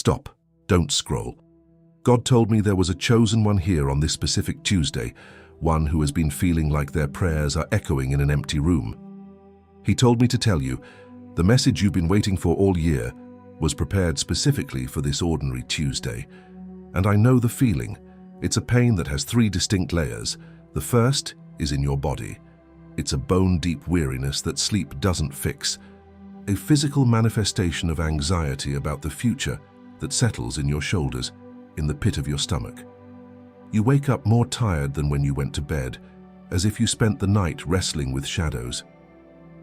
Stop. Don't scroll. God told me there was a chosen one here on this specific Tuesday, one who has been feeling like their prayers are echoing in an empty room. He told me to tell you, the message you've been waiting for all year was prepared specifically for this ordinary Tuesday. And I know the feeling. It's a pain that has 3 distinct layers. The first is in your body. It's a bone-deep weariness that sleep doesn't fix. A physical manifestation of anxiety about the future that settles in your shoulders, in the pit of your stomach. You wake up more tired than when you went to bed, as if you spent the night wrestling with shadows.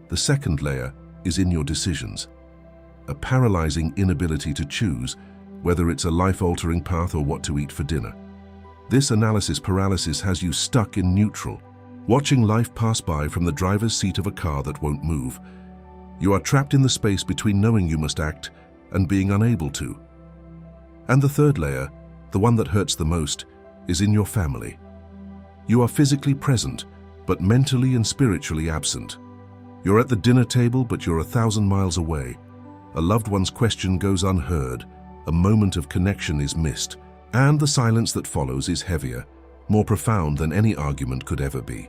The second layer is in your decisions. A paralyzing inability to choose whether it's a life-altering path or what to eat for dinner. This analysis paralysis has you stuck in neutral, watching life pass by from the driver's seat of a car that won't move. You are trapped in the space between knowing you must act and being unable to. And the third layer, the one that hurts the most, is in your family. You are physically present, but mentally and spiritually absent. You're at the dinner table, but you're 1,000 miles away. A loved one's question goes unheard, a moment of connection is missed, and the silence that follows is heavier, more profound than any argument could ever be.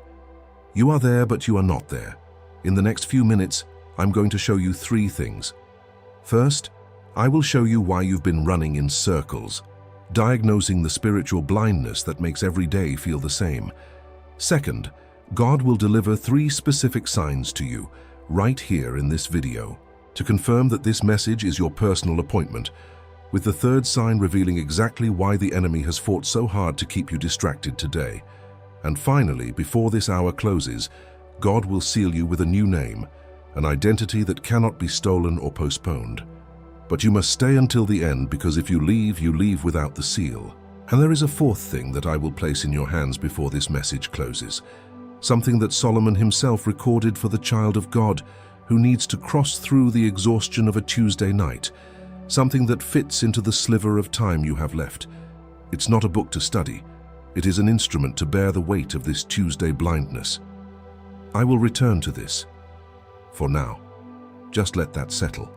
You are there, but you are not there. In the next few minutes, I'm going to show you 3 things. First, I will show you why you've been running in circles, diagnosing the spiritual blindness that makes every day feel the same. Second, God will deliver 3 specific signs to you, right here in this video, to confirm that this message is your personal appointment, with the third sign revealing exactly why the enemy has fought so hard to keep you distracted today. And finally, before this hour closes, God will seal you with a new name, an identity that cannot be stolen or postponed. But you must stay until the end, because if you leave without the seal. And there is a 4th thing that I will place in your hands before this message closes. Something that Solomon himself recorded for the child of God who needs to cross through the exhaustion of a Tuesday night. Something that fits into the sliver of time you have left. It's not a book to study. It is an instrument to bear the weight of this Tuesday blindness. I will return to this. For now, just let that settle.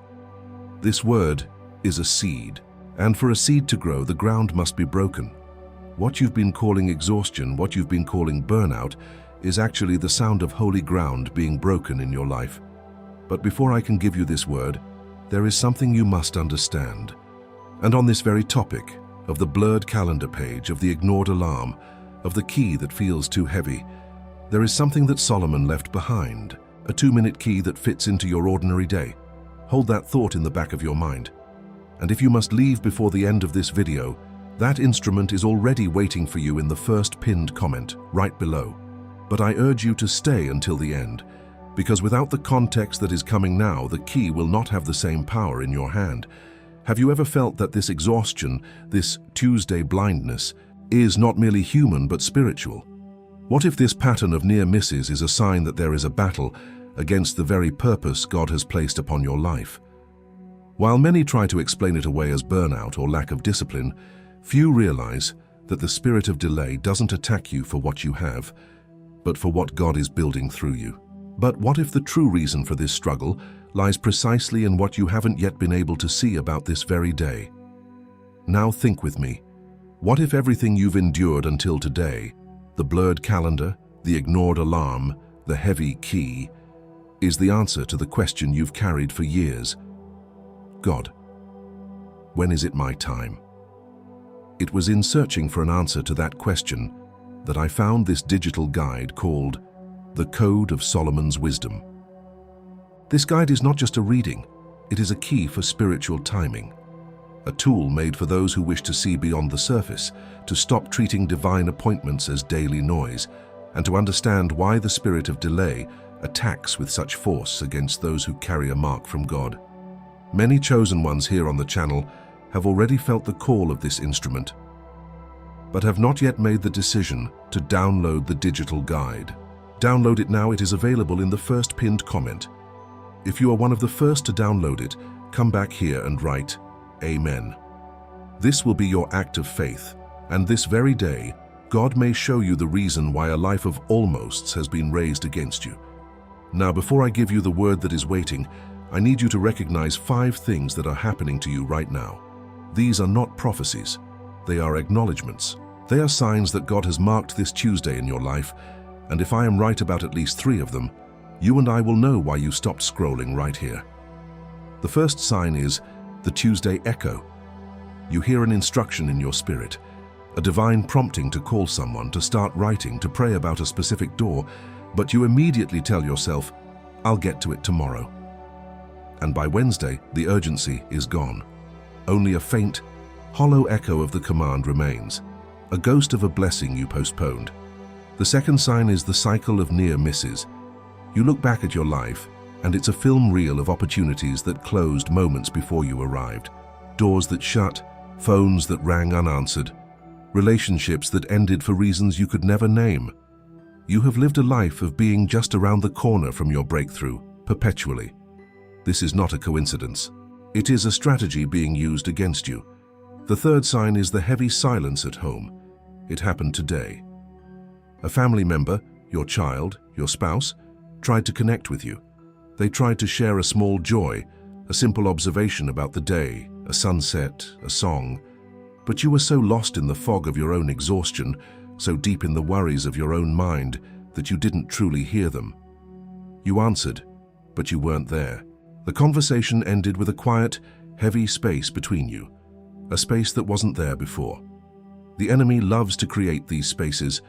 This word is a seed, and for a seed to grow, the ground must be broken. What you've been calling exhaustion, what you've been calling burnout, is actually the sound of holy ground being broken in your life. But before I can give you this word, there is something you must understand. And on this very topic, of the blurred calendar page, of the ignored alarm, of the key that feels too heavy, there is something that Solomon left behind, a 2-minute key that fits into your ordinary day. Hold that thought in the back of your mind. And if you must leave before the end of this video, that instrument is already waiting for you in the first pinned comment, right below. But I urge you to stay until the end, because without the context that is coming now, the key will not have the same power in your hand. Have you ever felt that this exhaustion, this Tuesday blindness, is not merely human but spiritual? What if this pattern of near misses is a sign that there is a battle against the very purpose God has placed upon your life? While many try to explain it away as burnout or lack of discipline, few realize that the spirit of delay doesn't attack you for what you have, but for what God is building through you. But what if the true reason for this struggle lies precisely in what you haven't yet been able to see about this very day? Now think with me. What if everything you've endured until today, the blurred calendar, the ignored alarm, the heavy key, is the answer to the question you've carried for years? God, when is it my time? It was in searching for an answer to that question that I found this digital guide called The Code of Solomon's Wisdom. This guide is not just a reading, it is a key for spiritual timing, a tool made for those who wish to see beyond the surface, to stop treating divine appointments as daily noise, and to understand why the spirit of delay attacks with such force against those who carry a mark from God. Many chosen ones here on the channel have already felt the call of this instrument, but have not yet made the decision to download the digital guide. Download it now. It is available in the first pinned comment. If you are one of the first to download it, come back here and write Amen. This will be your act of faith, and this very day, God may show you the reason why a life of almosts has been raised against you. Now, before I give you the word that is waiting, I need you to recognize 5 things that are happening to you right now. These are not prophecies. They are acknowledgements. They are signs that God has marked this Tuesday in your life, and if I am right about at least 3 of them, you and I will know why you stopped scrolling right here. The first sign is the Tuesday echo. You hear an instruction in your spirit, a divine prompting to call someone, to start writing, to pray about a specific door, but you immediately tell yourself, I'll get to it tomorrow. And by Wednesday, the urgency is gone. Only a faint, hollow echo of the command remains, a ghost of a blessing you postponed. The second sign is the cycle of near misses. You look back at your life, and it's a film reel of opportunities that closed moments before you arrived. Doors that shut, phones that rang unanswered, relationships that ended for reasons you could never name. You have lived a life of being just around the corner from your breakthrough, perpetually. This is not a coincidence. It is a strategy being used against you. The third sign is the heavy silence at home. It happened today. A family member, your child, your spouse, tried to connect with you. They tried to share a small joy, a simple observation about the day, a sunset, a song. But you were so lost in the fog of your own exhaustion, so deep in the worries of your own mind, that you didn't truly hear them. You answered, but you weren't there. The conversation ended with a quiet, heavy space between you, a space that wasn't there before. The enemy loves to create these spaces,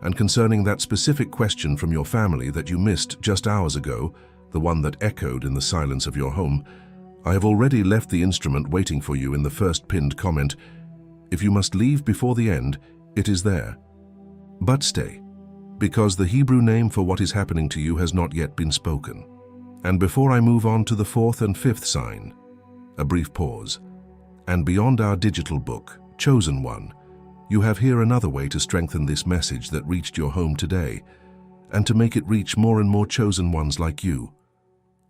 and concerning that specific question from your family that you missed just hours ago, the one that echoed in the silence of your home, I have already left the instrument waiting for you in the first pinned comment. If you must leave before the end, it is there. But stay, because the Hebrew name for what is happening to you has not yet been spoken. And before I move on to the fourth and fifth sign, a brief pause. And beyond our digital book, Chosen One, you have here another way to strengthen this message that reached your home today, and to make it reach more and more chosen ones like you.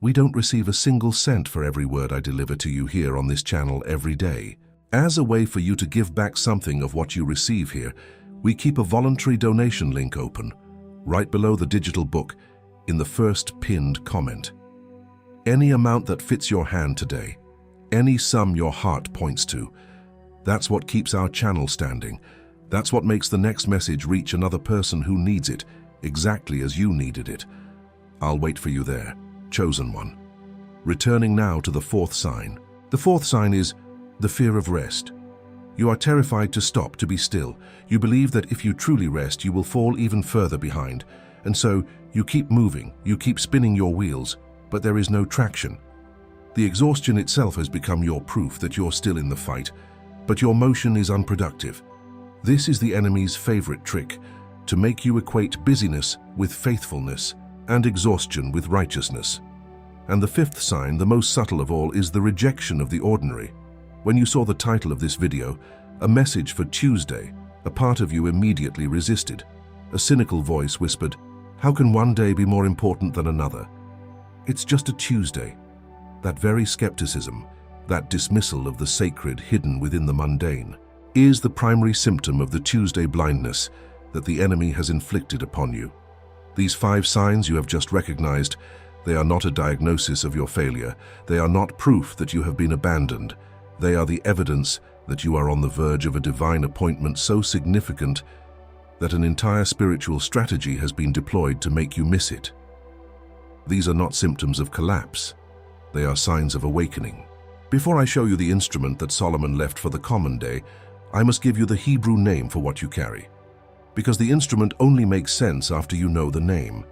We don't receive a single cent for every word I deliver to you here on this channel every day. As a way for you to give back something of what you receive here, we keep a voluntary donation link open, right below the digital book, in the first pinned comment. Any amount that fits your hand today, any sum your heart points to, that's what keeps our channel standing. That's what makes the next message reach another person who needs it, exactly as you needed it. I'll wait for you there, chosen one. Returning now to the fourth sign. The fourth sign is the fear of rest. You are terrified to stop, to be still. You believe that if you truly rest, you will fall even further behind. And so you keep moving, you keep spinning your wheels, but there is no traction. The exhaustion itself has become your proof that you're still in the fight, but your motion is unproductive. This is the enemy's favorite trick, to make you equate busyness with faithfulness and exhaustion with righteousness. And the fifth sign, the most subtle of all, is the rejection of the ordinary. When you saw the title of this video, a message for Tuesday, a part of you immediately resisted. A cynical voice whispered, "How can one day be more important than another? It's just a Tuesday." That very skepticism, that dismissal of the sacred hidden within the mundane, is the primary symptom of the Tuesday blindness that the enemy has inflicted upon you. These 5 signs you have just recognized, they are not a diagnosis of your failure. They are not proof that you have been abandoned. They are the evidence that you are on the verge of a divine appointment so significant that an entire spiritual strategy has been deployed to make you miss it. These are not symptoms of collapse. They are signs of awakening. Before I show you the instrument that Solomon left for the common day, I must give you the Hebrew name for what you carry, because the instrument only makes sense after you know the name.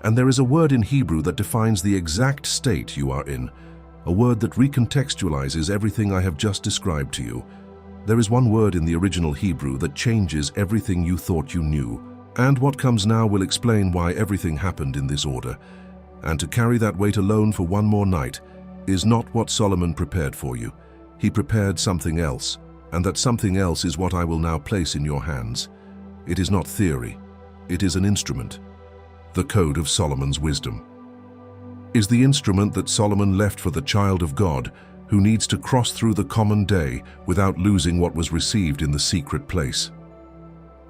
And there is a word in Hebrew that defines the exact state you are in, a word that recontextualizes everything I have just described to you. There is one word in the original Hebrew that changes everything you thought you knew, and what comes now will explain why everything happened in this order. And to carry that weight alone for one more night is not what Solomon prepared for you. He prepared something else, and that something else is what I will now place in your hands. It is not theory, it is an instrument. The Code of Solomon's Wisdom is the instrument that Solomon left for the child of God who needs to cross through the common day without losing what was received in the secret place.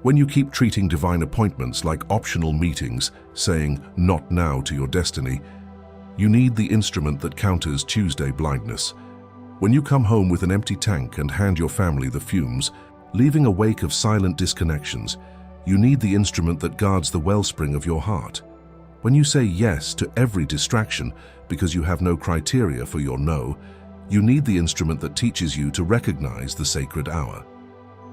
When you keep treating divine appointments like optional meetings, saying "not now" to your destiny, you need the instrument that counters Tuesday blindness. When you come home with an empty tank and hand your family the fumes, leaving a wake of silent disconnections, you need the instrument that guards the wellspring of your heart. When you say yes to every distraction because you have no criteria for your no, you need the instrument that teaches you to recognize the sacred hour.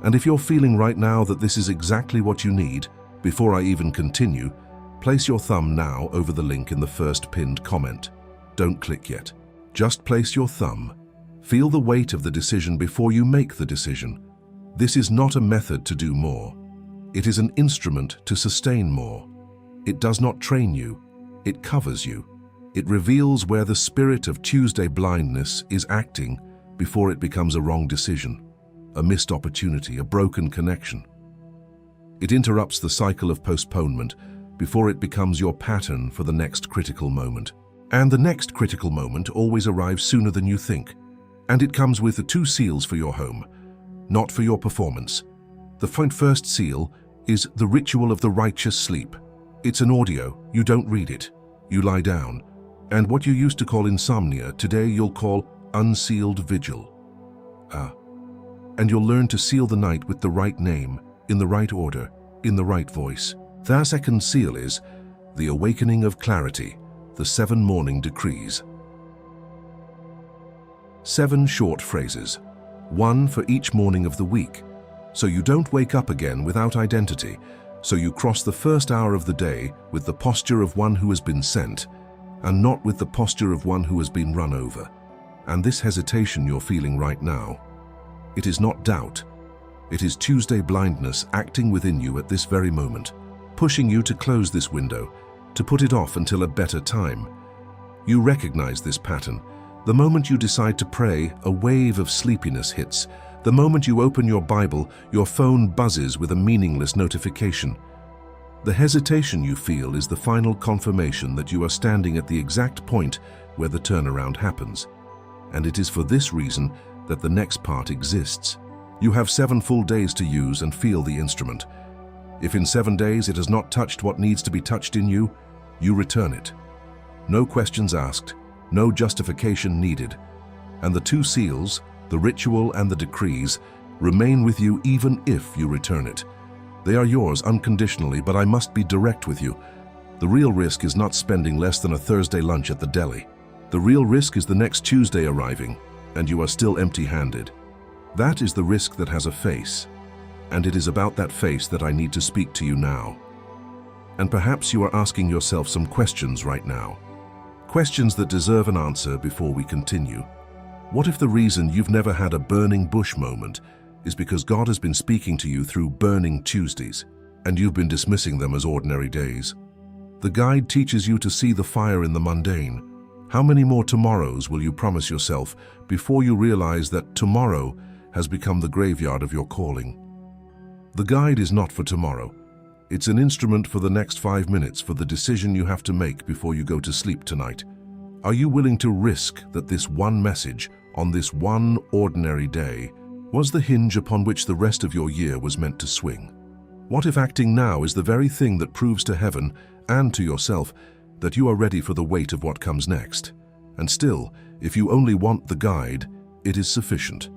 And if you're feeling right now that this is exactly what you need, before I even continue, place your thumb now over the link in the first pinned comment. Don't click yet. Just place your thumb. Feel the weight of the decision before you make the decision. This is not a method to do more. It is an instrument to sustain more. It does not train you. It covers you. It reveals where the spirit of Tuesday blindness is acting before it becomes a wrong decision, a missed opportunity, a broken connection. It interrupts the cycle of postponement before it becomes your pattern for the next critical moment. And the next critical moment always arrives sooner than you think. And it comes with the 2 seals for your home, not for your performance. The first seal is the ritual of the righteous sleep. It's an audio. You don't read it. You lie down. And what you used to call insomnia, today you'll call unsealed vigil. And you'll learn to seal the night with the right name, in the right order, in the right voice. The second seal is the awakening of clarity, the 7 morning decrees. 7 short phrases, 1 for each morning of the week, so you don't wake up again without identity, so you cross the first hour of the day with the posture of one who has been sent, and not with the posture of one who has been run over. And this hesitation you're feeling right now, it is not doubt. It is Tuesday blindness acting within you at this very moment, pushing you to close this window, to put it off until a better time. You recognize this pattern. The moment you decide to pray, a wave of sleepiness hits. The moment you open your Bible, your phone buzzes with a meaningless notification. The hesitation you feel is the final confirmation that you are standing at the exact point where the turnaround happens. And it is for this reason that the next part exists. You have 7 full days to use and feel the instrument. If in 7 days it has not touched what needs to be touched in you, you return it. No questions asked, no justification needed. And the 2 seals, the ritual and the decrees, remain with you even if you return it. They are yours unconditionally, but I must be direct with you. The real risk is not spending less than a Thursday lunch at the deli. The real risk is the next Tuesday arriving, and you are still empty-handed. That is the risk that has a face, and it is about that face that I need to speak to you now. And perhaps you are asking yourself some questions right now. Questions that deserve an answer before we continue. What if the reason you've never had a burning bush moment is because God has been speaking to you through burning Tuesdays, and you've been dismissing them as ordinary days? The guide teaches you to see the fire in the mundane. How many more tomorrows will you promise yourself before you realize that tomorrow has become the graveyard of your calling? The guide is not for tomorrow. It's an instrument for the next 5 minutes, for the decision you have to make before you go to sleep tonight. Are you willing to risk that this one message on this one ordinary day was the hinge upon which the rest of your year was meant to swing? What if acting now is the very thing that proves to heaven and to yourself that you are ready for the weight of what comes next? And still, if you only want the guide, it is sufficient.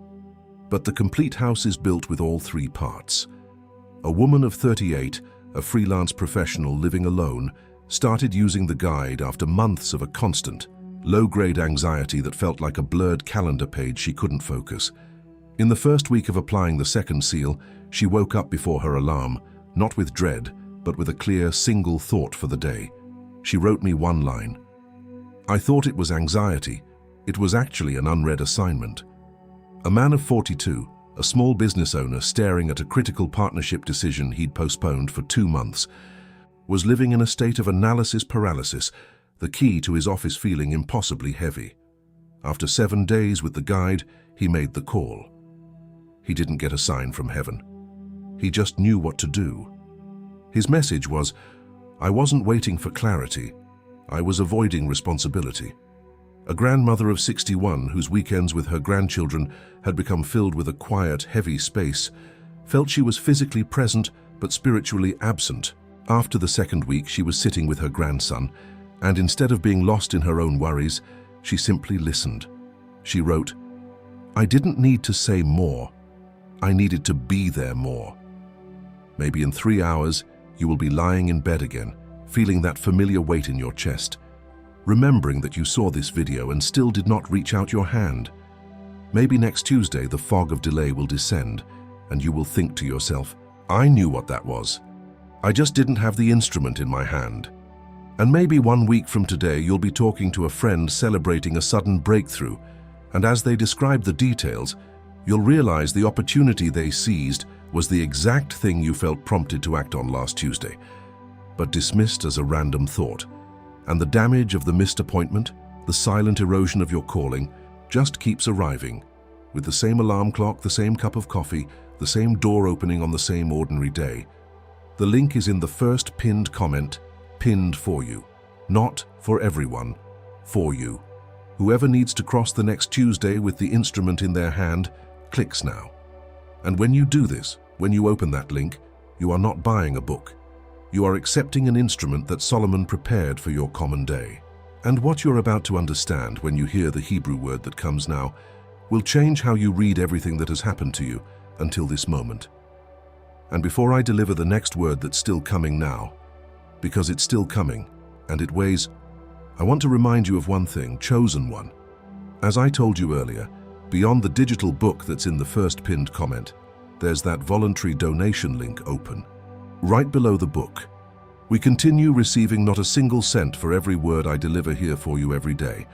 But the complete house is built with all 3 parts. A woman of 38, a freelance professional living alone, started using the guide after months of a constant, low-grade anxiety that felt like a blurred calendar page she couldn't focus. In the first week of applying the second seal, she woke up before her alarm, not with dread, but with a clear single thought for the day. She wrote me one line. I thought it was anxiety. It was actually an unread assignment. A man of 42, a small business owner staring at a critical partnership decision he'd postponed for 2 months, was living in a state of analysis paralysis, the key to his office feeling impossibly heavy. After 7 days with the guide, he made the call. He didn't get a sign from heaven. He just knew what to do. His message was, I wasn't waiting for clarity. I was avoiding responsibility. A grandmother of 61, whose weekends with her grandchildren had become filled with a quiet, heavy space, felt she was physically present but spiritually absent. After the second week, she was sitting with her grandson, and instead of being lost in her own worries, she simply listened. She wrote, I didn't need to say more. I needed to be there more. Maybe in 3 hours, you will be lying in bed again, feeling that familiar weight in your chest, remembering that you saw this video and still did not reach out your hand. Maybe next Tuesday, the fog of delay will descend, and you will think to yourself, I knew what that was. I just didn't have the instrument in my hand. And maybe 1 week from today, you'll be talking to a friend celebrating a sudden breakthrough, and as they describe the details, you'll realize the opportunity they seized was the exact thing you felt prompted to act on last Tuesday, but dismissed as a random thought. And the damage of the missed appointment, the silent erosion of your calling, just keeps arriving, with the same alarm clock, the same cup of coffee, the same door opening on the same ordinary day. The link is in the first pinned comment, pinned for you. Not for everyone, for you. Whoever needs to cross the next Tuesday with the instrument in their hand, clicks now. And when you do this, when you open that link, you are not buying a book. You are accepting an instrument that Solomon prepared for your common day. And what you're about to understand when you hear the Hebrew word that comes now will change how you read everything that has happened to you until this moment. And before I deliver the next word that's still coming now, because it's still coming, and it weighs, I want to remind you of one thing, chosen one. As I told you earlier, beyond the digital book that's in the first pinned comment, there's that voluntary donation link open, right below the book. We continue receiving not a single cent for every word I deliver here for you every day.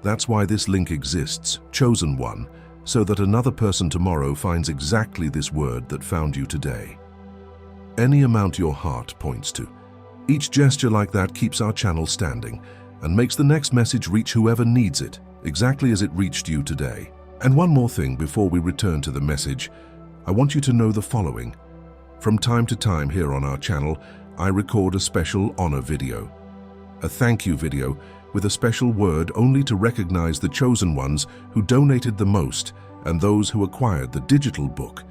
That's why this link exists, chosen one, so that another person tomorrow finds exactly this word that found you today. Any amount your heart points to. Each gesture like that keeps our channel standing and makes the next message reach whoever needs it, exactly as it reached you today. And one more thing before we return to the message, I want you to know the following. From time to time here on our channel, I record a special honor video, a thank you video with a special word only to recognize the chosen ones who donated the most and those who acquired the digital book.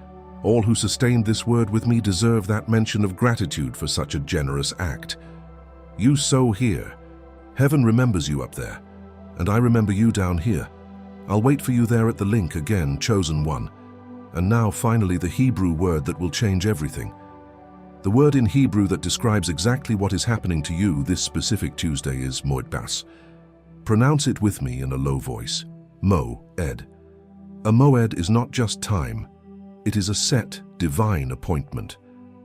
All who sustained this word with me deserve that mention of gratitude for such a generous act. You sow here. Heaven remembers you up there, and I remember you down here. I'll wait for you there at the link again, chosen one. And now finally the Hebrew word that will change everything. The word in Hebrew that describes exactly what is happening to you this specific Tuesday is moed. Pronounce it with me in a low voice. Moed. A moed is not just time. It is a set, divine appointment,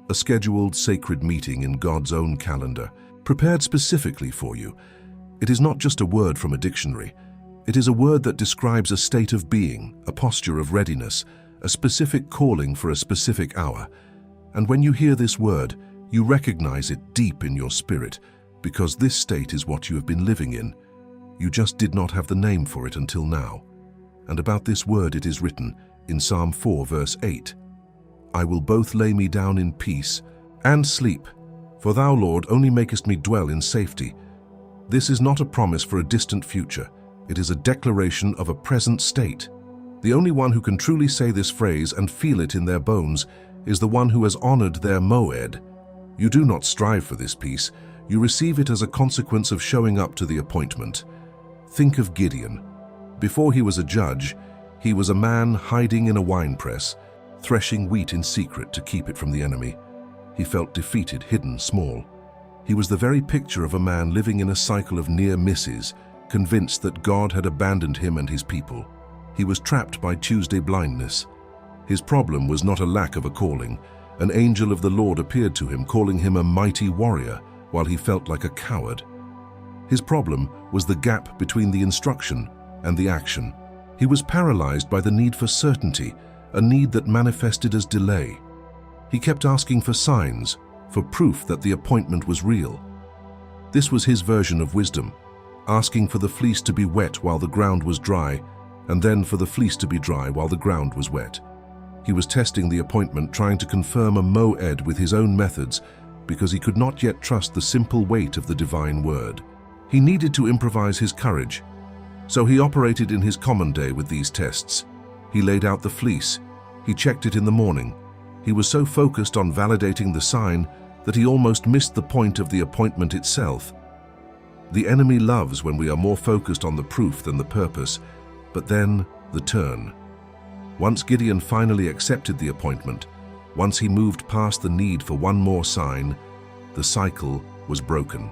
a scheduled sacred meeting in God's own calendar, prepared specifically for you. It is not just a word from a dictionary. It is a word that describes a state of being, a posture of readiness, a specific calling for a specific hour. And when you hear this word, you recognize it deep in your spirit, because this state is what you have been living in. You just did not have the name for it until now. And about this word it is written in Psalm 4 verse 8, I will both lay me down in peace and sleep, for thou, Lord, only makest me dwell in safety. This is not a promise for a distant future. It is a declaration of a present state. The only one who can truly say this phrase and feel it in their bones is the one who has honored their moed. You do not strive for this peace. You receive it as a consequence of showing up to the appointment. Think of Gideon. Before he was a judge, he was a man hiding in a winepress, threshing wheat in secret to keep it from the enemy. He felt defeated, hidden, small. He was the very picture of a man living in a cycle of near misses, convinced that God had abandoned him and his people. He was trapped by Tuesday blindness. His problem was not a lack of a calling. An angel of the Lord appeared to him, calling him a mighty warrior, while he felt like a coward. His problem was the gap between the instruction and the action. He was paralyzed by the need for certainty, a need that manifested as delay. He kept asking for signs, for proof that the appointment was real. This was his version of wisdom, asking for the fleece to be wet while the ground was dry, and then for the fleece to be dry while the ground was wet. He was testing the appointment, trying to confirm a moed with his own methods, because he could not yet trust the simple weight of the divine word. He needed to improvise his courage. So he operated in his common day with these tests. He laid out the fleece. He checked it in the morning. He was so focused on validating the sign that he almost missed the point of the appointment itself. The enemy loves when we are more focused on the proof than the purpose, but then the turn. Once Gideon finally accepted the appointment, once he moved past the need for one more sign, the cycle was broken.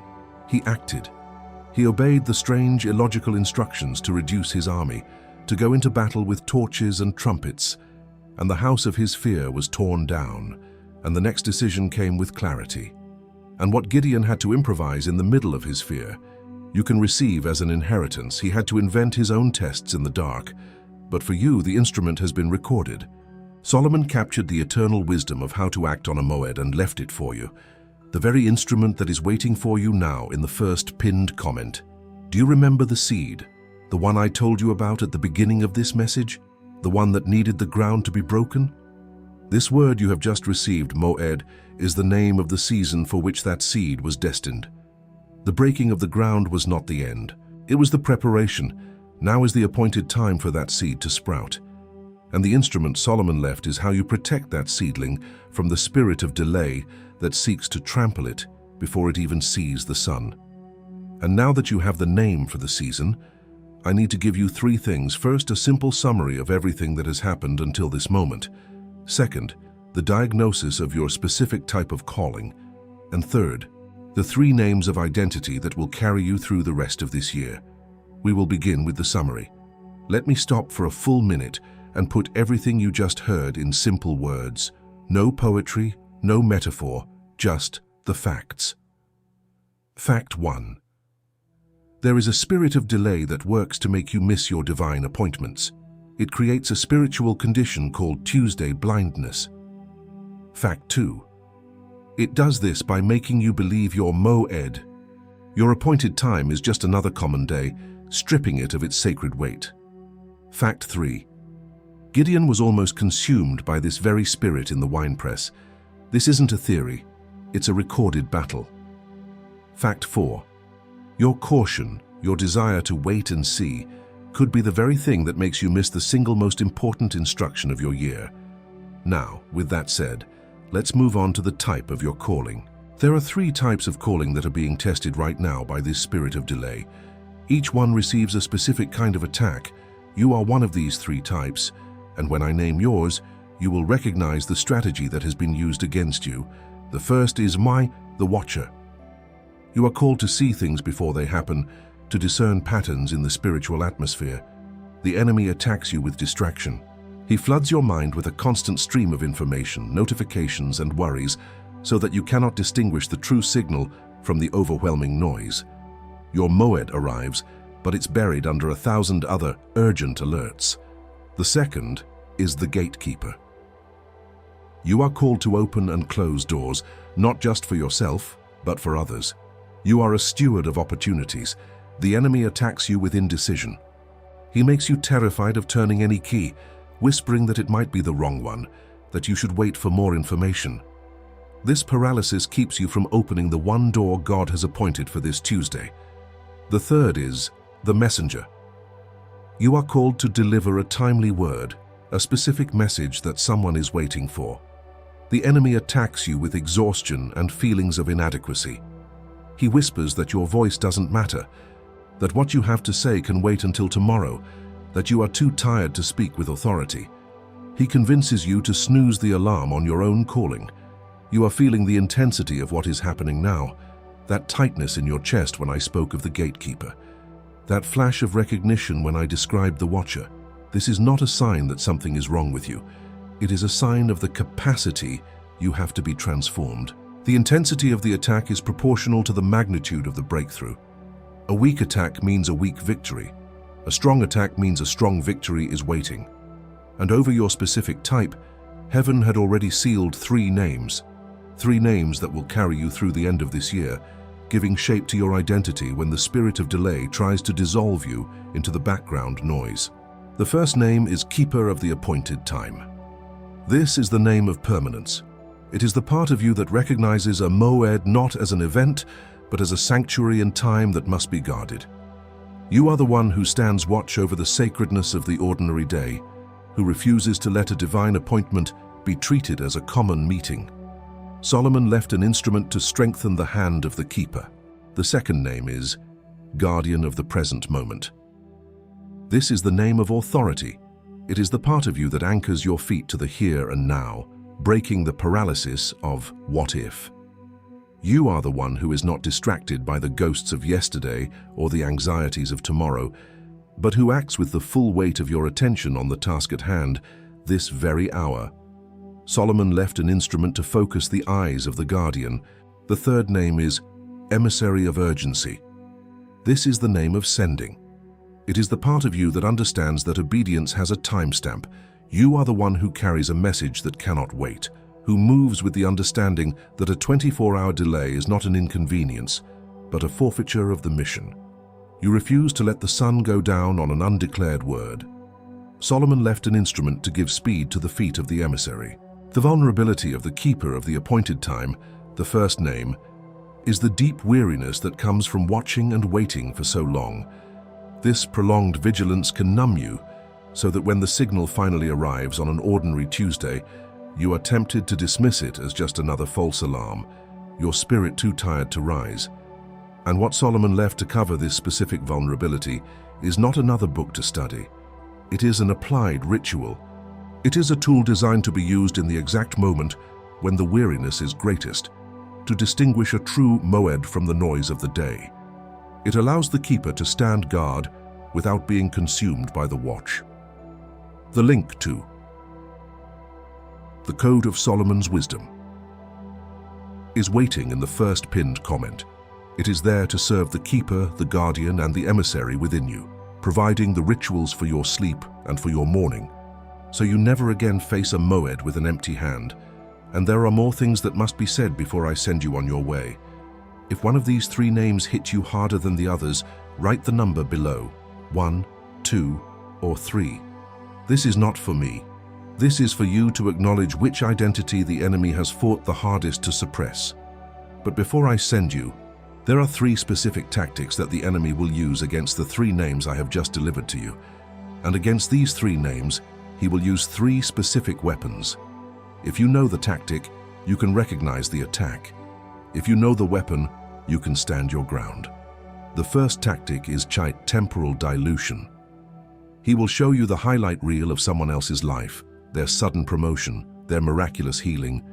He acted. He obeyed the strange, illogical instructions to reduce his army, to go into battle with torches and trumpets, and the house of his fear was torn down, and the next decision came with clarity. And what Gideon had to improvise in the middle of his fear, you can receive as an inheritance. He had to invent his own tests in the dark, but for you the instrument has been recorded. Solomon captured the eternal wisdom of how to act on a moed and left it for you, the very instrument that is waiting for you now in the first pinned comment. Do you remember the seed, the one I told you about at the beginning of this message, the one that needed the ground to be broken? This word you have just received, moed, is the name of the season for which that seed was destined. The breaking of the ground was not the end. It was the preparation. Now is the appointed time for that seed to sprout. And the instrument Solomon left is how you protect that seedling from the spirit of delay that seeks to trample it before it even sees the sun. And now that you have the name for the season, I need to give you three things. First, a simple summary of everything that has happened until this moment. Second, the diagnosis of your specific type of calling. And third, the three names of identity that will carry you through the rest of this year. We will begin with the summary. Let me stop for a full minute and put everything you just heard in simple words. No poetry, no metaphor, just the facts. Fact 1. There is a spirit of delay that works to make you miss your divine appointments. It creates a spiritual condition called Tuesday blindness. Fact 2. It does this by making you believe your moed. Your appointed time is just another common day, stripping it of its sacred weight. Fact 3. Gideon was almost consumed by this very spirit in the winepress. This isn't a theory, it's a recorded battle. Fact 4. Your caution, your desire to wait and see, could be the very thing that makes you miss the single most important instruction of your year. Now, with that said, let's move on to the type of your calling. There are three types of calling that are being tested right now by this spirit of delay. Each one receives a specific kind of attack. You are one of these three types, and when I name yours, you will recognize the strategy that has been used against you. The first is the Watcher. You are called to see things before they happen, to discern patterns in the spiritual atmosphere. The enemy attacks you with distraction. He floods your mind with a constant stream of information, notifications, and worries, so that you cannot distinguish the true signal from the overwhelming noise. Your moed arrives, but it's buried under 1,000 other urgent alerts. The second is the gatekeeper. You are called to open and close doors, not just for yourself, but for others. You are a steward of opportunities. The enemy attacks you with indecision. He makes you terrified of turning any key, whispering that it might be the wrong one, that you should wait for more information. This paralysis keeps you from opening the one door God has appointed for this Tuesday. The third is the messenger. You are called to deliver a timely word, a specific message that someone is waiting for. The enemy attacks you with exhaustion and feelings of inadequacy. He whispers that your voice doesn't matter, that what you have to say can wait until tomorrow, that you are too tired to speak with authority. He convinces you to snooze the alarm on your own calling. You are feeling the intensity of what is happening now, that tightness in your chest when I spoke of the gatekeeper, that flash of recognition when I described the Watcher. This is not a sign that something is wrong with you. It is a sign of the capacity you have to be transformed. The intensity of the attack is proportional to the magnitude of the breakthrough. A weak attack means a weak victory. A strong attack means a strong victory is waiting. And over your specific type, heaven had already sealed three names that will carry you through the end of this year, giving shape to your identity when the spirit of delay tries to dissolve you into the background noise. The first name is Keeper of the Appointed Time. This is the name of permanence. It is the part of you that recognizes a moed not as an event, but as a sanctuary and time that must be guarded. You are the one who stands watch over the sacredness of the ordinary day, who refuses to let a divine appointment be treated as a common meeting. Solomon left an instrument to strengthen the hand of the keeper. The second name is Guardian of the Present Moment. This is the name of authority. It is the part of you that anchors your feet to the here and now, breaking the paralysis of what if. You are the one who is not distracted by the ghosts of yesterday or the anxieties of tomorrow, but who acts with the full weight of your attention on the task at hand, this very hour. Solomon left an instrument to focus the eyes of the guardian. The third name is emissary of urgency. This is the name of sending. It is the part of you that understands that obedience has a timestamp. You are the one who carries a message that cannot wait, who moves with the understanding that a 24-hour delay is not an inconvenience, but a forfeiture of the mission. You refuse to let the sun go down on an undeclared word. Solomon left an instrument to give speed to the feet of the emissary. The vulnerability of the keeper of the appointed time, the first name, is the deep weariness that comes from watching and waiting for so long. This prolonged vigilance can numb you, so that when the signal finally arrives on an ordinary Tuesday, you are tempted to dismiss it as just another false alarm, your spirit too tired to rise. And what Solomon left to cover this specific vulnerability is not another book to study. It is an applied ritual. It is a tool designed to be used in the exact moment when the weariness is greatest, to distinguish a true moed from the noise of the day. It allows the keeper to stand guard without being consumed by the watch. The link to the Code of Solomon's Wisdom is waiting in the first pinned comment. It is there to serve the keeper, the guardian, and the emissary within you, providing the rituals for your sleep and for your morning, so you never again face a moed with an empty hand. And there are more things that must be said before I send you on your way. If one of these three names hit you harder than the others, write the number below, 1, 2, or 3. This is not for me. This is for you to acknowledge which identity the enemy has fought the hardest to suppress. But before I send you, there are 3 specific tactics that the enemy will use against the 3 names I have just delivered to you. And against these 3 names, he will use 3 specific weapons. If you know the tactic, you can recognize the attack. If you know the weapon, you can stand your ground. The first tactic is temporal dilution. He will show you the highlight reel of someone else's life, their sudden promotion, their miraculous healing,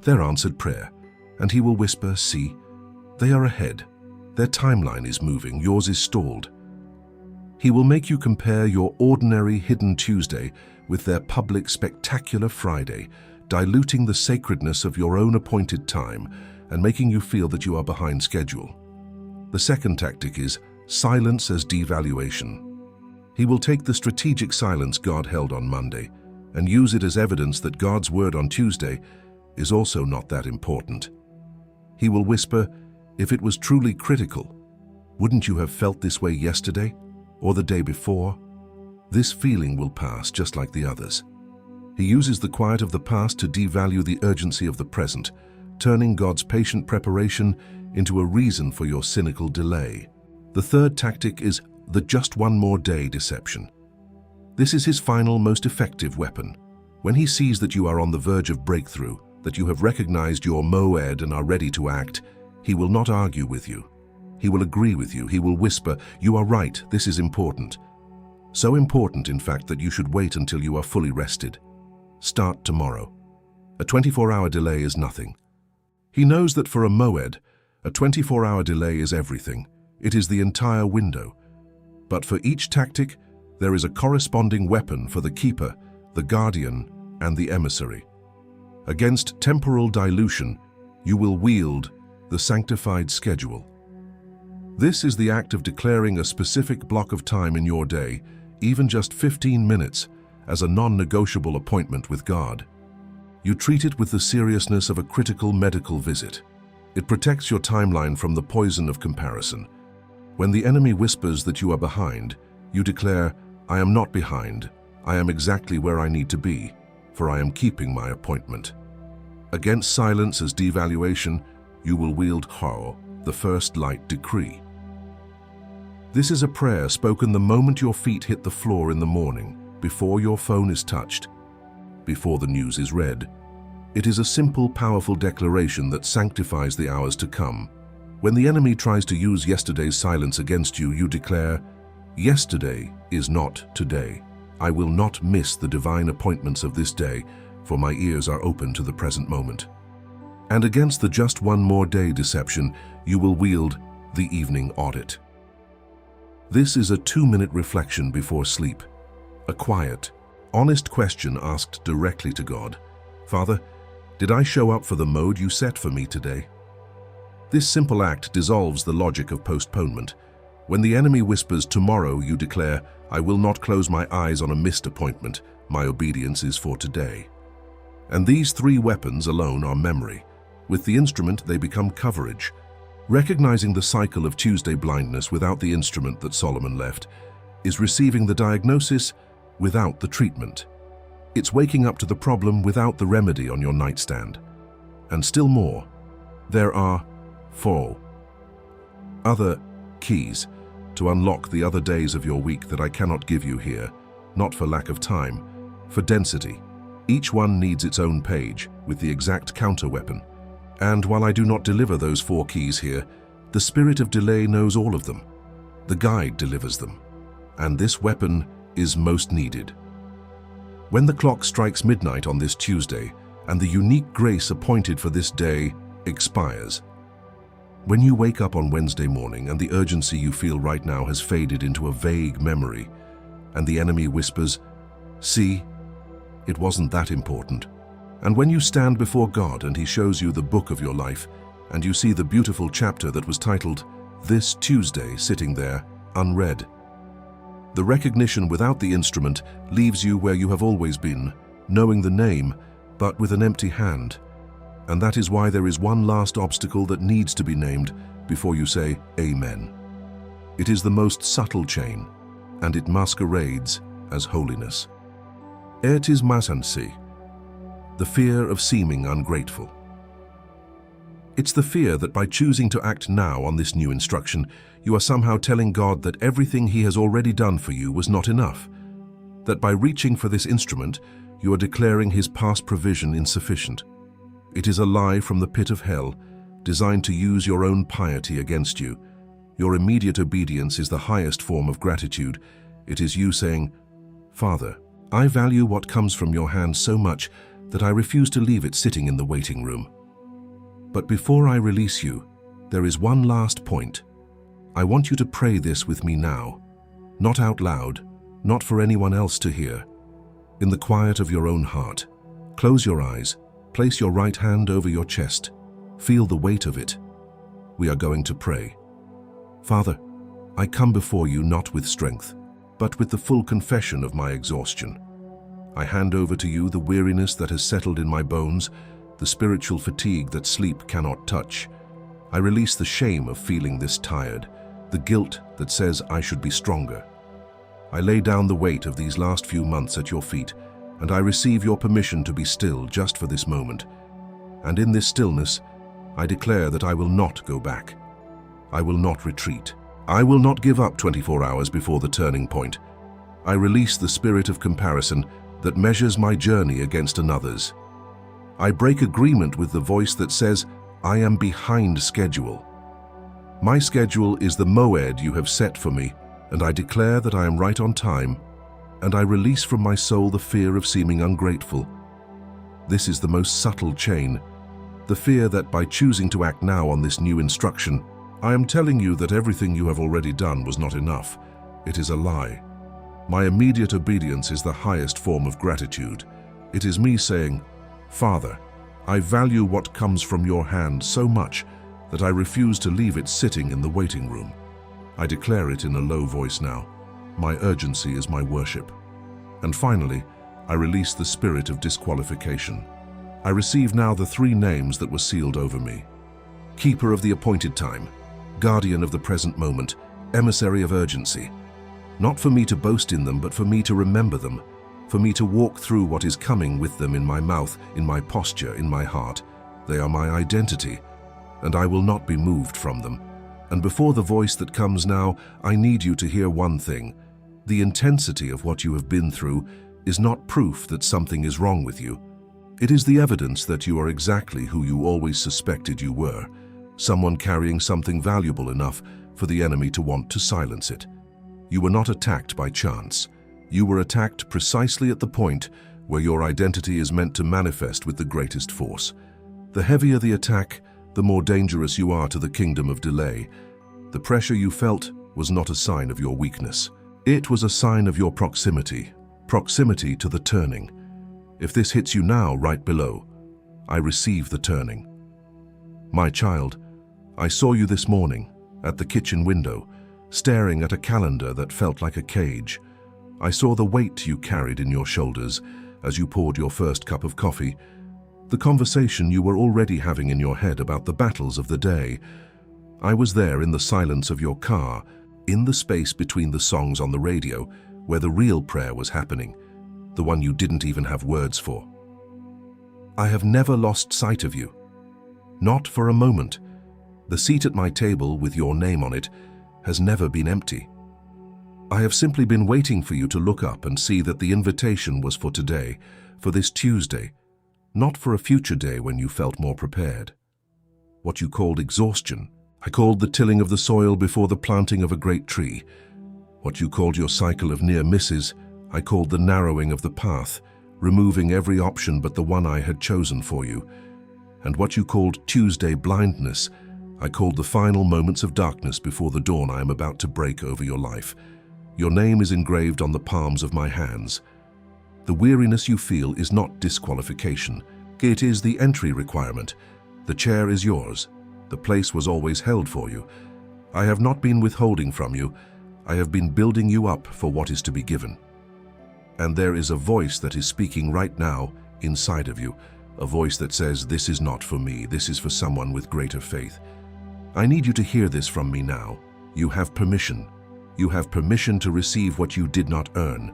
their answered prayer, and he will whisper, "See, they are ahead. Their timeline is moving, yours is stalled." He will make you compare your ordinary hidden Tuesday with their public spectacular Friday, diluting the sacredness of your own appointed time and making you feel that you are behind schedule. The second tactic is silence as devaluation. He will take the strategic silence God held on Monday and use it as evidence that God's word on Tuesday is also not that important. He will whisper, "If it was truly critical, wouldn't you have felt this way yesterday or the day before?" This feeling will pass just like the others. He uses the quiet of the past to devalue the urgency of the present, turning God's patient preparation into a reason for your cynical delay. The third tactic is the just one more day deception. This is his final, most effective weapon. When he sees that you are on the verge of breakthrough, that you have recognized your moed and are ready to act, he will not argue with you. He will agree with you. He will whisper, "You are right, this is important." So important, in fact, that you should wait until you are fully rested. Start tomorrow. A 24-hour delay is nothing. He knows that for a moed, a 24-hour delay is everything. It is the entire window. But for each tactic, there is a corresponding weapon for the keeper, the guardian, and the emissary. Against temporal dilution, you will wield the sanctified schedule. This is the act of declaring a specific block of time in your day, even just 15 minutes, as a non-negotiable appointment with God. You treat it with the seriousness of a critical medical visit. It protects your timeline from the poison of comparison. When the enemy whispers that you are behind, you declare, "I am not behind. I am exactly where I need to be, for I am keeping my appointment." Against silence as devaluation, you will wield Ho, the first light decree. This is a prayer spoken the moment your feet hit the floor in the morning, before your phone is touched, before the news is read. It is a simple, powerful declaration that sanctifies the hours to come. When the enemy tries to use yesterday's silence against you, you declare, "Yesterday is not today. I will not miss the divine appointments of this day, for my ears are open to the present moment. And against the just one more day deception, you will wield the evening audit. This is a 2-minute reflection before sleep. A quiet, honest question asked directly to God. Father, did I show up for the mode you set for me today? This simple act dissolves the logic of postponement. When the enemy whispers tomorrow, you declare, I will not close my eyes on a missed appointment. My obedience is for today. And these 3 weapons alone are memory. With the instrument, they become coverage. Recognizing the cycle of Tuesday blindness without the instrument that Solomon left is receiving the diagnosis without the treatment. It's waking up to the problem without the remedy on your nightstand. And still more, there are 4 other keys to unlock the other days of your week that I cannot give you here, not for lack of time, for density. Each one needs its own page with the exact counter-weapon. And while I do not deliver those 4 keys here, the spirit of delay knows all of them. The guide delivers them. And this weapon is most needed. When the clock strikes midnight on this Tuesday, and the unique grace appointed for this day expires, when you wake up on Wednesday morning and the urgency you feel right now has faded into a vague memory, and the enemy whispers, see, it wasn't that important. And when you stand before God and He shows you the book of your life, and you see the beautiful chapter that was titled, This Tuesday, sitting there, unread. The recognition without the instrument leaves you where you have always been, knowing the name, but with an empty hand. And that is why there is one last obstacle that needs to be named before you say, Amen. It is the most subtle chain, and it masquerades as holiness. Et is masansi, the fear of seeming ungrateful. It's the fear that by choosing to act now on this new instruction, you are somehow telling God that everything He has already done for you was not enough. That by reaching for this instrument, you are declaring His past provision insufficient. It is a lie from the pit of hell, designed to use your own piety against you. Your immediate obedience is the highest form of gratitude. It is you saying, Father, I value what comes from your hand so much that I refuse to leave it sitting in the waiting room. But before I release you, there is one last point. I want you to pray this with me now, not out loud, not for anyone else to hear. In the quiet of your own heart, close your eyes, place your right hand over your chest, feel the weight of it. We are going to pray. Father, I come before you not with strength, but with the full confession of my exhaustion. I hand over to you the weariness that has settled in my bones, the spiritual fatigue that sleep cannot touch. I release the shame of feeling this tired, the guilt that says I should be stronger. I lay down the weight of these last few months at your feet, and I receive your permission to be still just for this moment. And in this stillness, I declare that I will not go back. I will not retreat. I will not give up 24 hours before the turning point. I release the spirit of comparison that measures my journey against another's. I break agreement with the voice that says, I am behind schedule. My schedule is the moed you have set for me, and I declare that I am right on time, and I release from my soul the fear of seeming ungrateful. This is the most subtle chain, the fear that by choosing to act now on this new instruction, I am telling you that everything you have already done was not enough. It is a lie. My immediate obedience is the highest form of gratitude. It is me saying, Father, I value what comes from your hand so much that I refuse to leave it sitting in the waiting room. I declare it in a low voice now. My urgency is my worship. And finally, I release the spirit of disqualification. I receive now the 3 names that were sealed over me. Keeper of the appointed time, guardian of the present moment, emissary of urgency. Not for me to boast in them, but for me to remember them, for me to walk through what is coming with them in my mouth, in my posture, in my heart. They are my identity, and I will not be moved from them. And before the voice that comes now, I need you to hear one thing. The intensity of what you have been through is not proof that something is wrong with you. It is the evidence that you are exactly who you always suspected you were, someone carrying something valuable enough for the enemy to want to silence it. You were not attacked by chance. You were attacked precisely at the point where your identity is meant to manifest with the greatest force. The heavier the attack, the more dangerous you are to the kingdom of delay. The pressure you felt was not a sign of your weakness. It was a sign of your proximity to the turning. If this hits you now right below, I receive the turning. My child, I saw you this morning at the kitchen window, staring at a calendar that felt like a cage. I saw the weight you carried in your shoulders as you poured your first cup of coffee, the conversation you were already having in your head about the battles of the day. I was there in the silence of your car, in the space between the songs on the radio, where the real prayer was happening, the one you didn't even have words for. I have never lost sight of you. Not for a moment. The seat at my table with your name on it has never been empty. I have simply been waiting for you to look up and see that the invitation was for today, for this Tuesday, not for a future day when you felt more prepared. What you called exhaustion, I called the tilling of the soil before the planting of a great tree. What you called your cycle of near misses, I called the narrowing of the path, removing every option but the one I had chosen for you. And what you called Tuesday blindness, I called the final moments of darkness before the dawn I am about to break over your life. Your name is engraved on the palms of my hands. The weariness you feel is not disqualification. It is the entry requirement. The chair is yours. The place was always held for you. I have not been withholding from you. I have been building you up for what is to be given. And there is a voice that is speaking right now inside of you, a voice that says, this is not for me, this is for someone with greater faith. I need you to hear this from me now. You have permission. You have permission to receive what you did not earn.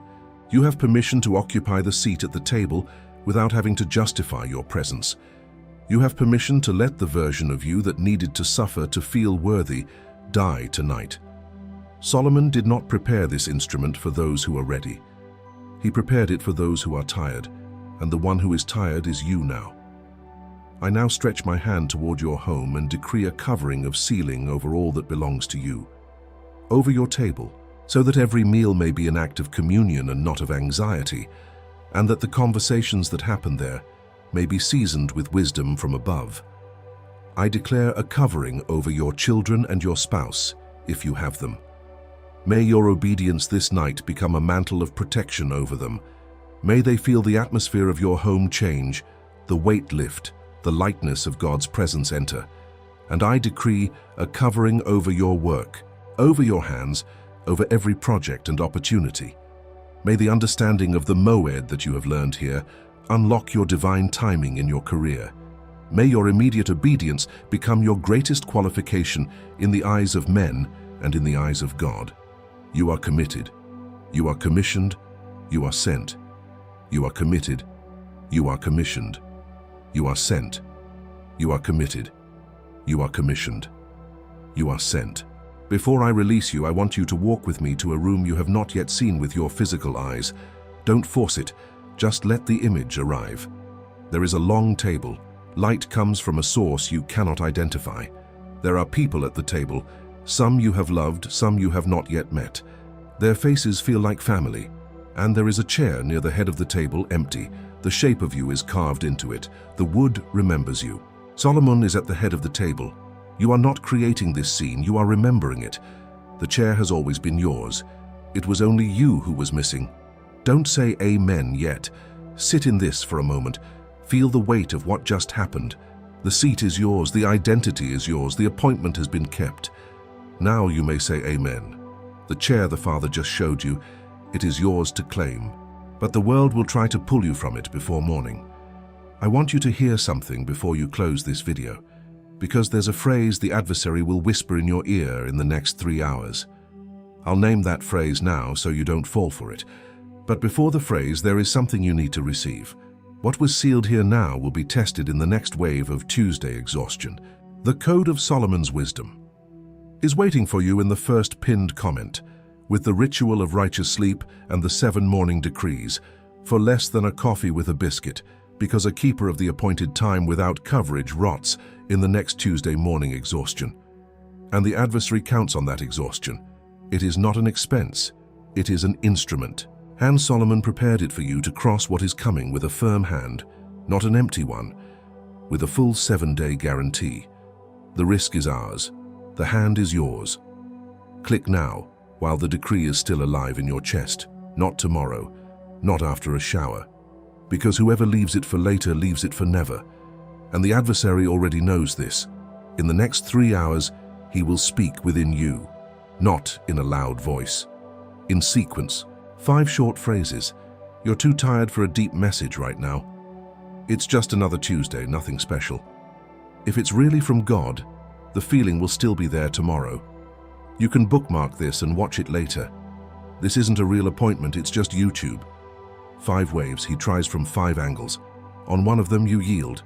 You have permission to occupy the seat at the table without having to justify your presence. You have permission to let the version of you that needed to suffer to feel worthy die tonight. Solomon did not prepare this instrument for those who are ready. He prepared it for those who are tired, and the one who is tired is you now. I now stretch my hand toward your home and decree a covering of sealing over all that belongs to you, over your table, so that every meal may be an act of communion and not of anxiety, and that the conversations that happen there may be seasoned with wisdom from above. I declare a covering over your children and your spouse, if you have them. May your obedience this night become a mantle of protection over them. May they feel the atmosphere of your home change, the weight lift, the lightness of God's presence enter. And I decree a covering over your work, over your hands, over every project and opportunity. May the understanding of the moed that you have learned here unlock your divine timing in your career. May your immediate obedience become your greatest qualification in the eyes of men and in the eyes of God. You are committed. You are commissioned. You are sent. You are committed. You are commissioned. You are sent. You are committed. You are commissioned. You are sent. Before I release you, I want you to walk with me to a room you have not yet seen with your physical eyes. Don't force it. Just let the image arrive. There is a long table. Light comes from a source you cannot identify. There are people at the table. Some you have loved, some you have not yet met. Their faces feel like family. And there is a chair near the head of the table, empty. The shape of you is carved into it. The wood remembers you. Solomon is at the head of the table. You are not creating this scene, you are remembering it. The chair has always been yours. It was only you who was missing. Don't say amen yet. Sit in this for a moment. Feel the weight of what just happened. The seat is yours, the identity is yours, the appointment has been kept. Now you may say amen. The chair the Father just showed you, it is yours to claim. But the world will try to pull you from it before morning. I want you to hear something before you close this video, because there's a phrase the adversary will whisper in your ear in the next 3 hours. I'll name that phrase now so you don't fall for it. But before the phrase, there is something you need to receive. What was sealed here now will be tested in the next wave of Tuesday exhaustion. The Code of Solomon's Wisdom is waiting for you in the first pinned comment, with the ritual of righteous sleep and the 7 morning decrees, for less than a coffee with a biscuit, because a keeper of the appointed time without coverage rots in the next Tuesday morning exhaustion. And the adversary counts on that exhaustion. It is not an expense, it is an instrument. Hand Solomon prepared it for you to cross what is coming with a firm hand, not an empty one, with a full 7-day guarantee. The risk is ours. The hand is yours. Click now, while the decree is still alive in your chest, not tomorrow, not after a shower, because whoever leaves it for later leaves it for never. And the adversary already knows this. In the next 3 hours, he will speak within you, not in a loud voice. In sequence, 5 short phrases. You're too tired for a deep message right now. It's just another Tuesday, nothing special. If it's really from God, the feeling will still be there tomorrow. You can bookmark this and watch it later. This isn't a real appointment, it's just YouTube. 5 waves he tries from 5 angles. On one of them you yield.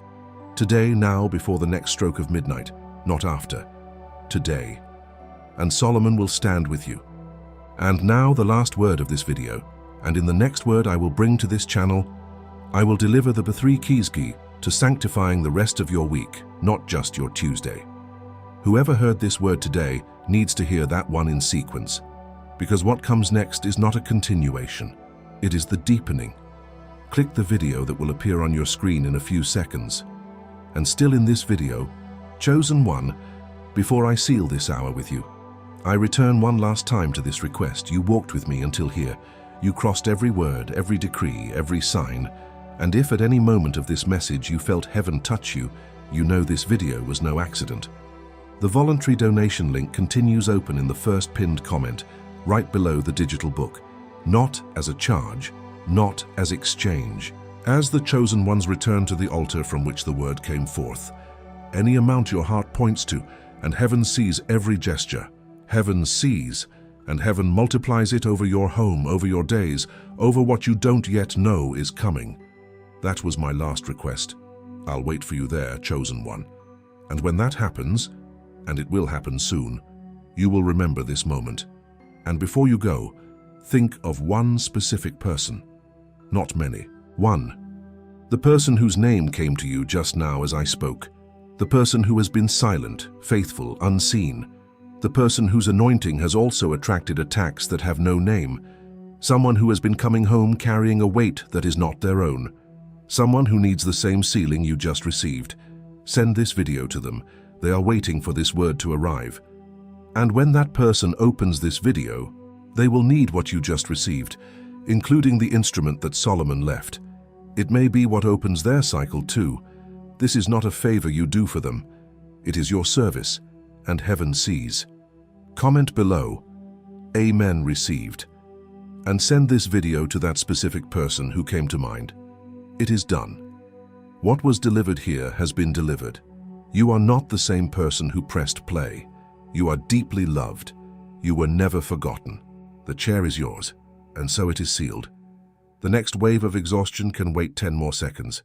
Today, now, before the next stroke of midnight, not after. Today. And Solomon will stand with you. And now the last word of this video, and in the next word I will bring to this channel, I will deliver the B3 keys key to sanctifying the rest of your week, not just your Tuesday. Whoever heard this word today needs to hear that one in sequence, because what comes next is not a continuation, it is the deepening. Click the video that will appear on your screen in a few seconds. And still in this video, Chosen One, before I seal this hour with you, I return one last time to this request. You walked with me until here. You crossed every word, every decree, every sign. And if at any moment of this message you felt heaven touch you, you know this video was no accident. The voluntary donation link continues open in the first pinned comment, right below the digital book. Not as a charge, not as exchange. As the chosen ones return to the altar from which the word came forth, any amount your heart points to, and heaven sees every gesture. Heaven sees, and heaven multiplies it over your home, over your days, over what you don't yet know is coming. That was my last request. I'll wait for you there, chosen one. And when that happens, and it will happen soon, you will remember this moment. And before you go, think of one specific person. Not many. One. The person whose name came to you just now as I spoke. The person who has been silent, faithful, unseen. The person whose anointing has also attracted attacks that have no name. Someone who has been coming home carrying a weight that is not their own. Someone who needs the same sealing you just received. Send this video to them. They are waiting for this word to arrive. And when that person opens this video, they will need what you just received, including the instrument that Solomon left. It may be what opens their cycle too. This is not a favor you do for them. It is your service, and heaven sees. Comment below, Amen received, and send this video to that specific person who came to mind. It is done. What was delivered here has been delivered. You are not the same person who pressed play. You are deeply loved. You were never forgotten. The chair is yours, and so it is sealed. The next wave of exhaustion can wait 10 more seconds.